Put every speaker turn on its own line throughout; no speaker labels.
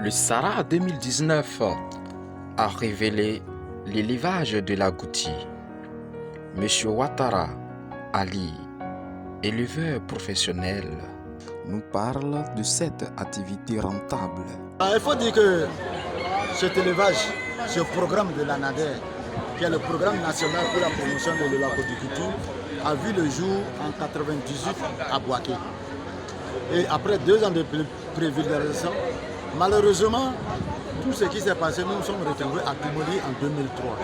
Le SARA 2019 a révélé l'élevage de l'agouti. Monsieur Ouattara Ali, éleveur professionnel, nous parle de cette activité rentable.
Il faut dire que cet élevage, ce programme de l'ANADER, qui est le programme national pour la promotion de l'aquaculture, a vu le jour en 1998 à Boaké. Et après 2 ans de privilégiation, malheureusement, tout ce qui s'est passé, nous nous sommes retrouvés à Kimoli en 2003.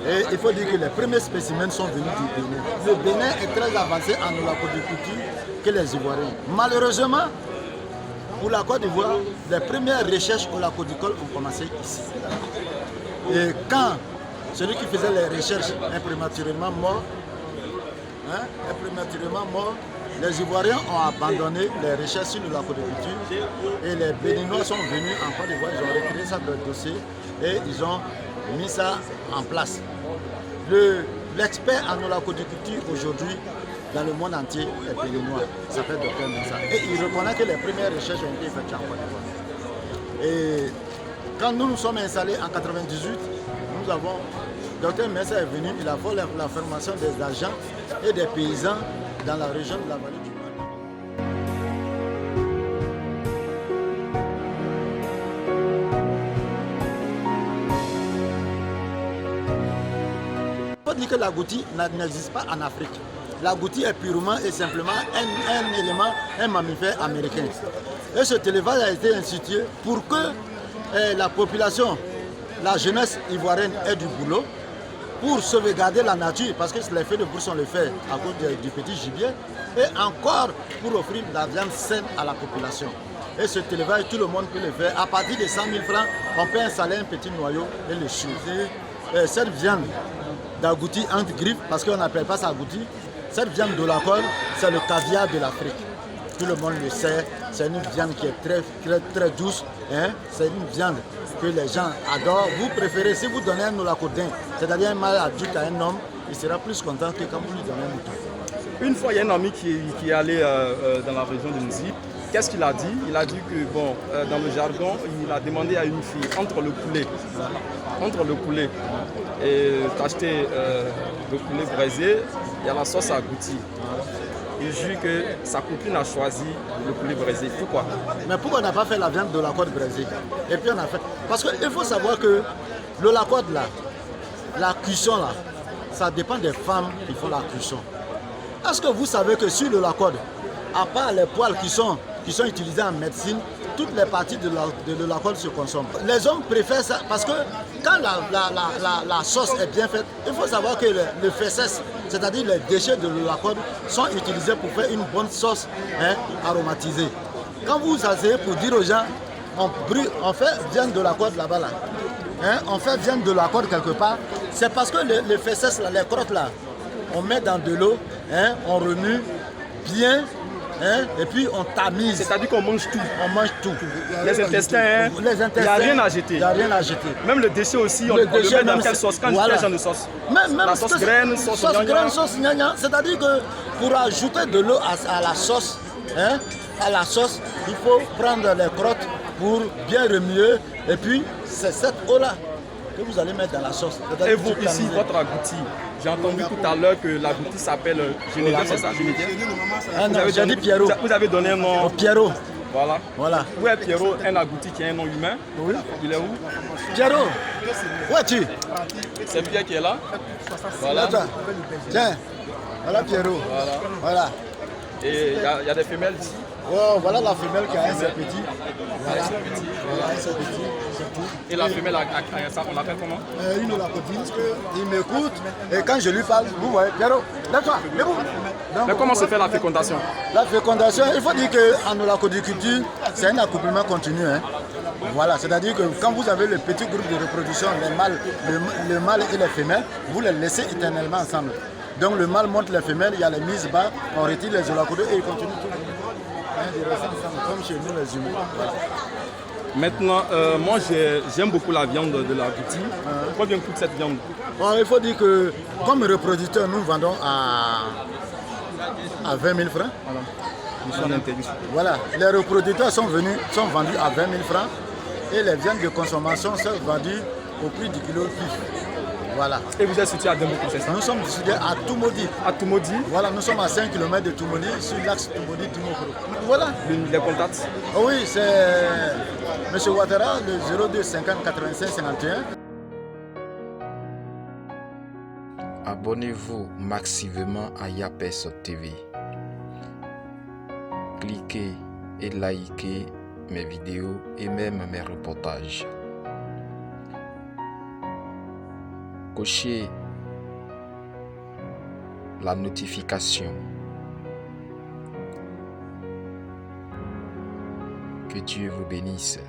Et il faut dire que les premiers spécimens sont venus du Bénin. Le Bénin est très avancé en aquaculture que les Ivoiriens. Malheureusement, pour la Côte d'Ivoire, les premières recherches aquaculture ont commencé ici. Et quand celui qui faisait les recherches est prématurément mort, les Ivoiriens ont abandonné les recherches sur l'aquaculture et les Béninois sont venus en Côte d'Ivoire, ils ont retiré ça de leur dossier et ils ont mis ça en place. L'expert en aquaculture aujourd'hui dans le monde entier est béninois, il s'appelle Dr Mensa. Et il reconnaît que les premières recherches ont été effectuées en Côte d'Ivoire. Et quand nous nous sommes installés en 1998, nous avons, Dr Mensa est venu, il a fait la formation des agents et des paysans dans la région de la vallée du Mali. Il faut dire que l'agouti n'existe pas en Afrique. L'agouti est purement et simplement un élément, un mammifère américain. Et cet élevage a été institué pour que la population, la jeunesse ivoirienne ait du boulot, pour sauvegarder la nature, parce que les feux de bourse on le fait à cause du petit gibier, et encore pour offrir de la viande saine à la population. Et cet élevage, tout le monde peut le faire. À partir de 100 000 francs, on peut installer un petit noyau et le chauffer. Cette viande d'agouti entre griffes, parce qu'on n'appelle pas ça agouti, cette viande de la colle, c'est le caviar de l'Afrique. Tout le monde le sait, c'est une viande qui est très douce, c'est une viande que les gens adorent. Vous préférez, si vous donnez un olacodin, c'est-à-dire un mâle adulte à un homme, il sera plus content que quand vous lui donnez un mouton.
Une fois, il y a un ami qui est allé dans la région de Nzi. Qu'est-ce qu'il a dit? Il a dit que, dans le jargon, il a demandé à une fille, entre le poulet et t'acheter le poulet braisé, il y a la sauce agouti. Il jure que sa copine a choisi le poulet braisé. Pourquoi?
Mais pourquoi on n'a pas fait la viande de la côte braisée? Et puis on a fait. Parce qu'il faut savoir que le la côte là, la cuisson là, ça dépend des femmes qui font la cuisson. Est-ce que vous savez que sur le la côte, à part les poils qui sont utilisés en médecine, toutes les parties de la côte se consomment. Les hommes préfèrent ça parce que quand la sauce est bien faite, il faut savoir que le fesses, c'est-à-dire les déchets de la côte, sont utilisés pour faire une bonne sauce aromatisée. Quand vous asseyez pour dire aux gens, on fait viande de la côte là-bas, on fait viande de la côte quelque part, c'est parce que les fesses, les crottes là, on met dans de l'eau, on remue bien. Et puis on tamise.
C'est-à-dire qu'on mange tout.
On mange tout.
Les intestins, il n'y a rien à jeter.
Il n'y a rien à jeter.
Même le déchet aussi, on le met dans quelle sauce? Quand quel genre de sauce?
Même
la sauce graine, sauce
gnagna. C'est-à-dire que pour ajouter de l'eau à la sauce, il faut prendre les crottes pour bien remuer. Et puis c'est cette eau-là que vous allez mettre dans la sauce.
Et vous, ici, votre agouti, j'ai entendu tout à l'heure que l'agouti s'appelle Geneviève, c'est ça, Geneviève?
J'ai dit Pierrot.
Vous avez donné un nom?
Pierrot.
Voilà. Où est Pierrot, un agouti qui a un nom humain?
Oui.
Il est où?
Pierrot. Où es-tu?
C'est Pierre qui est là.
Voilà. Tiens. Voilà Pierrot. Voilà.
Et il y a des femelles ici?
Oh, voilà la femelle qui a un seul petit. Voilà, un seul petit, c'est tout.
Et la femelle, on l'appelle comment?
Une olacodine. Il m'écoute et quand je lui parle, vous voyez, Pierrot, lève-toi, debout.
Mais comment se fait la fécondation?
La fécondation, il faut dire qu'en olacodiculture, c'est un accouplement continu. Voilà, c'est-à-dire que quand vous avez le petit groupe de reproduction, le mâle et les femelles, vous les laissez éternellement ensemble. Donc le mâle monte les femelles, il y a les mises bas, on retire les olacodes et ils continuent tout le monde. Comme chez nous les humains. Voilà.
Maintenant, moi j'aime beaucoup la viande de l'agouti. Combien coûte cette viande?
Bon, il faut dire que comme reproducteur, nous vendons à 20 000 francs.
Voilà.
Voilà, les reproducteurs sont vendus à 20 000 francs. et les viandes de consommation sont vendues au prix du kilo vif. Voilà.
Et vous êtes situé à Dembourg, c'est ça?
Nous sommes situés à Toumoudi.
À Toumoudi.
Voilà, nous sommes à 5 km de Toumoudi, sur l'axe Toumoudi-Dimokro. Voilà.
Les contacts?
Oui, c'est M. Ouattara, le 02 50 85 51.
Abonnez-vous massivement à Yapes TV. Cliquez et likez mes vidéos et même mes reportages. Cochez la notification. Que Dieu vous bénisse.